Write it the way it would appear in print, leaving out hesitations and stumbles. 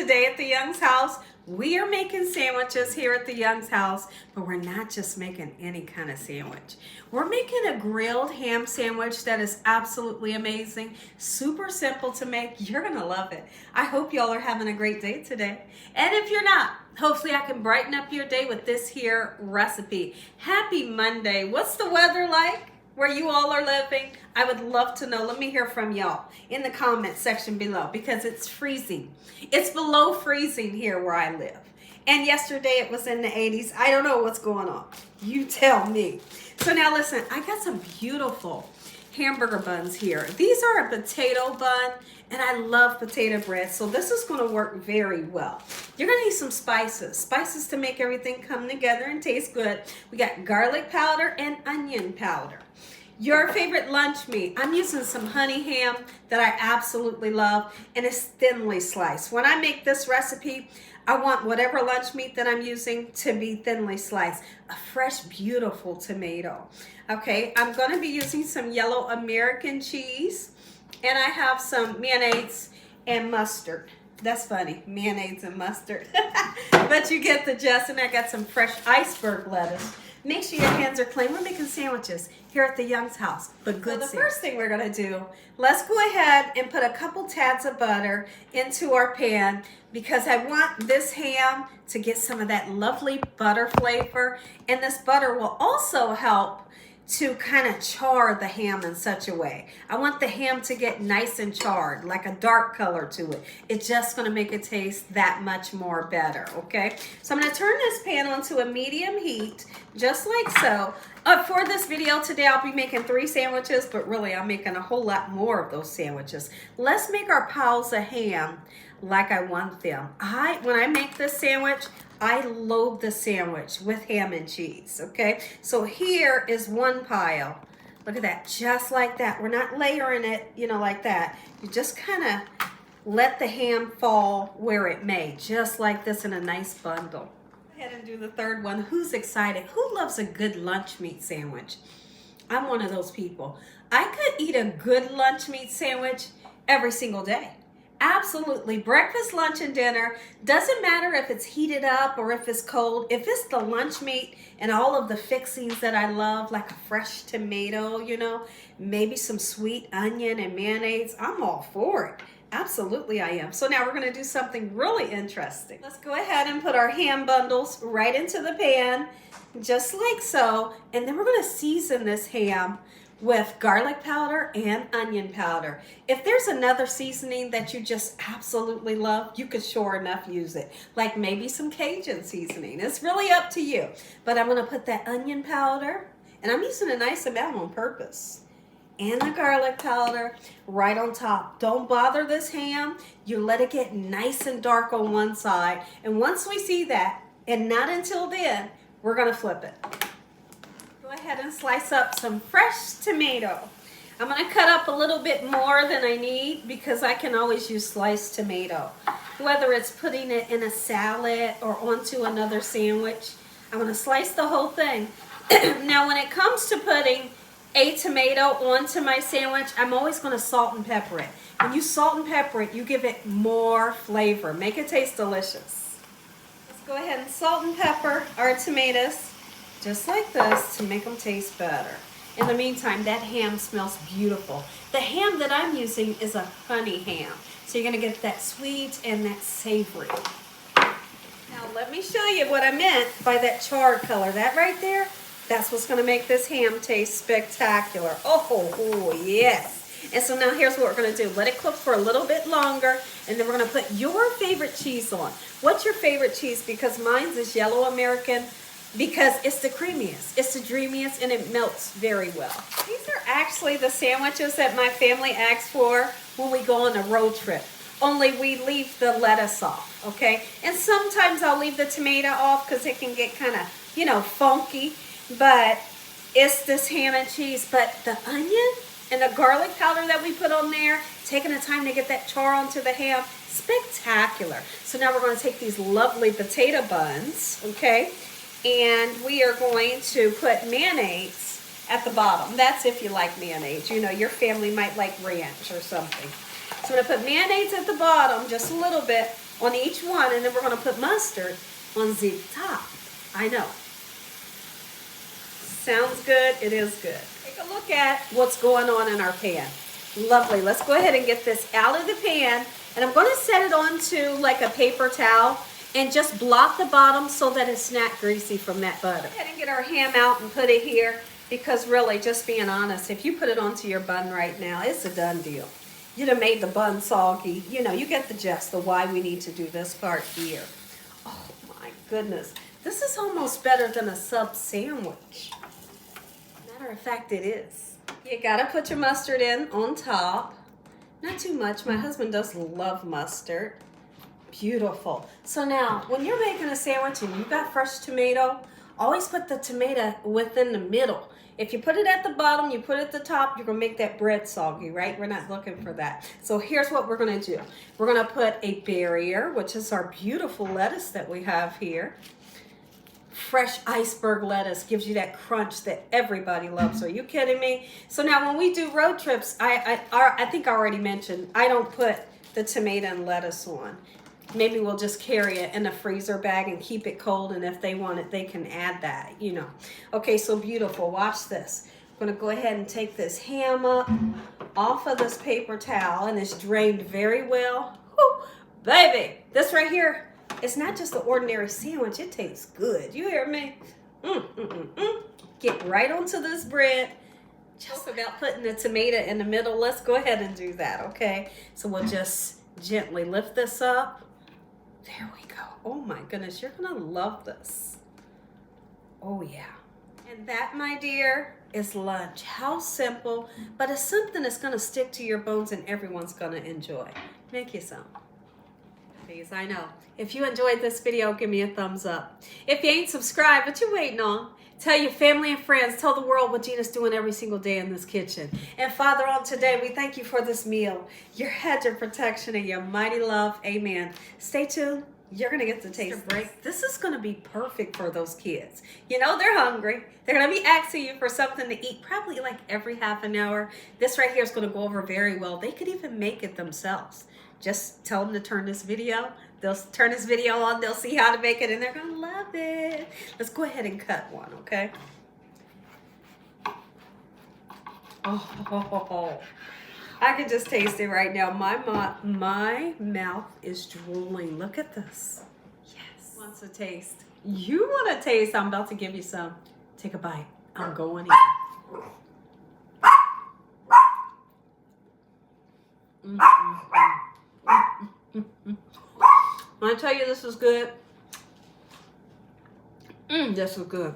Today at the Young's house, we are making sandwiches here at the Young's house, but we're not just making any kind of sandwich. We're making a grilled ham sandwich that is absolutely amazing, super simple to make. You're gonna love it. I hope y'all are having a great day today. And if you're not, hopefully I can brighten up your day with this here recipe. Happy Monday. What's the weather like where you all are living? I would love to know. Let me hear from y'all in the comment section below because it's freezing. It's below freezing here where I live. And yesterday it was in the 80s. I don't know what's going on. You tell me. So now listen, I got some beautiful hamburger buns here. These are a potato bun and I love potato bread. So this is going to work very well. You're going to need some spices. Spices to make everything come together and taste good. We got garlic powder and onion powder. Your favorite lunch meat. I'm using some honey ham that I absolutely love, and it's thinly sliced. When I make this recipe, I want whatever lunch meat that I'm using to be thinly sliced. A fresh, beautiful tomato. Okay, I'm going to be using some yellow American cheese, and I have some mayonnaise and mustard. That's funny, mayonnaise and mustard. But you get the gist, and I got some fresh iceberg lettuce. Make sure your hands are clean. We're making sandwiches here at the Young's house, but good. So the first thing we're gonna do, let's go ahead and put a couple tabs of butter into our pan because I want this ham to get some of that lovely butter flavor, and this butter will also help to kind of char the ham in such a way. I want the ham to get nice and charred, like a dark color to it. It's just gonna make it taste that much more better, okay? So I'm gonna turn this pan onto a medium heat, just like so. For this video today, I'll be making 3 sandwiches, but really I'm making a whole lot more of those sandwiches. Let's make our piles of ham like I want them. When I make this sandwich, I load the sandwich with ham and cheese, okay? So here is one pile. Look at that, just like that. We're not layering it, you know, like that. You just kind of let the ham fall where it may, just like this in a nice bundle. Go ahead and do the third one. Who's excited? Who loves a good lunch meat sandwich? I'm one of those people. I could eat a good lunch meat sandwich every single day. Absolutely. Breakfast, lunch, and dinner. Doesn't matter if it's heated up or if it's cold. If it's the lunch meat and all of the fixings that I love, like a fresh tomato, you know, maybe some sweet onion and mayonnaise, I'm all for it. Absolutely I am. So now we're going to do something really interesting. Let's go ahead and put our ham bundles right into the pan, just like so. And then we're going to season this ham with garlic powder and onion powder. If there's another seasoning that you just absolutely love, you could sure enough use it. Like maybe some Cajun seasoning. It's really up to you. But I'm gonna put that onion powder, and I'm using a nice amount on purpose, and the garlic powder right on top. Don't bother this ham. You let it get nice and dark on one side. And once we see that, and not until then, we're gonna flip it. Go ahead and slice up some fresh tomato. I'm going to cut up a little bit more than I need because I can always use sliced tomato. Whether it's putting it in a salad or onto another sandwich, I'm going to slice the whole thing. Now when it comes to putting a tomato onto my sandwich, I'm always going to salt and pepper it. When you salt and pepper it, you give it more flavor. Make it taste delicious. Let's go ahead and salt and pepper our tomatoes, just like this, to make them taste better. In the meantime, that ham smells beautiful. The ham that I'm using is a honey ham. So you're gonna get that sweet and that savory. Now let me show you what I meant by that charred color. That right there, that's what's gonna make this ham taste spectacular. Oh, yes. And so now here's what we're gonna do. Let it cook for a little bit longer, and then we're gonna put your favorite cheese on. What's your favorite cheese? Because mine's is yellow American, because it's the creamiest, it's the dreamiest, and it melts very well. These are actually the sandwiches that my family asks for when we go on a road trip. Only we leave the lettuce off, okay? And sometimes I'll leave the tomato off because it can get kind of, you know, funky. But it's this ham and cheese. But the onion and the garlic powder that we put on there, taking the time to get that char onto the ham, spectacular. So now we're going to take these lovely potato buns, okay? And we are going to put mayonnaise at the bottom. That's if you like mayonnaise. You know, your family might like ranch or something. So I'm going to put mayonnaise at the bottom, just a little bit, on each one, and then we're going to put mustard on the top. I know. Sounds good. It is good. Take a look at what's going on in our pan. Lovely. Let's go ahead and get this out of the pan, and I'm going to set it onto like a paper towel and just blot the bottom so that it's not greasy from that butter. Go ahead and get our ham out and put it here, because really, just being honest, if you put it onto your bun right now, it's a done deal. You'd have made the bun soggy. You know, you get the gist of why we need to do this part here. Oh my goodness. This is almost better than a sub sandwich. Matter of fact, it is. You gotta put your mustard in on top. Not too much. My husband does love mustard. Beautiful. So now, when you're making a sandwich and you've got fresh tomato, always put the tomato within the middle. If you put it at the bottom, you put it at the top, you're going to make that bread soggy, right? We're not looking for that. So here's what we're going to do. We're going to put a barrier, which is our beautiful lettuce that we have here. Fresh iceberg lettuce gives you that crunch that everybody loves. Are you kidding me? So now when we do road trips, I think I already mentioned, I don't put the tomato and lettuce on. Maybe we'll just carry it in a freezer bag and keep it cold, and if they want it, they can add that, you know. Okay, so beautiful. Watch this. I'm going to go ahead and take this ham up off of this paper towel, and it's drained very well. Woo, baby, this right here, it's not just an ordinary sandwich. It tastes good. You hear me? Get right onto this bread. Just about putting the tomato in the middle. Let's go ahead and do that, okay? So we'll just gently lift this up. There we go. Oh my goodness, you're gonna love this. Oh yeah. And that, my dear, is lunch. How simple, but it's something that's gonna stick to your bones and everyone's gonna enjoy. Make you some. Please, I know. If you enjoyed this video, give me a thumbs up. If you ain't subscribed, what you waiting on? Tell your family and friends. Tell the world what Gina's doing every single day in this kitchen. And Father, on today, we thank you for this meal, your hedge of protection and your mighty love. Amen. Stay tuned. You're going to get to taste a break. This is going to be perfect for those kids. You know, they're hungry. They're going to be asking you for something to eat probably like every half an hour. This right here is going to go over very well. They could even make it themselves. Just tell them to turn this video. They'll turn this video on. They'll see how to make it, and they're going to love it. Let's go ahead and cut one, okay? Oh, I can just taste it right now. My mouth is drooling. Look at this. Yes. Wants a taste. You want a taste? I'm about to give you some. Take a bite. I'm going in. When I tell you this is good, this is good.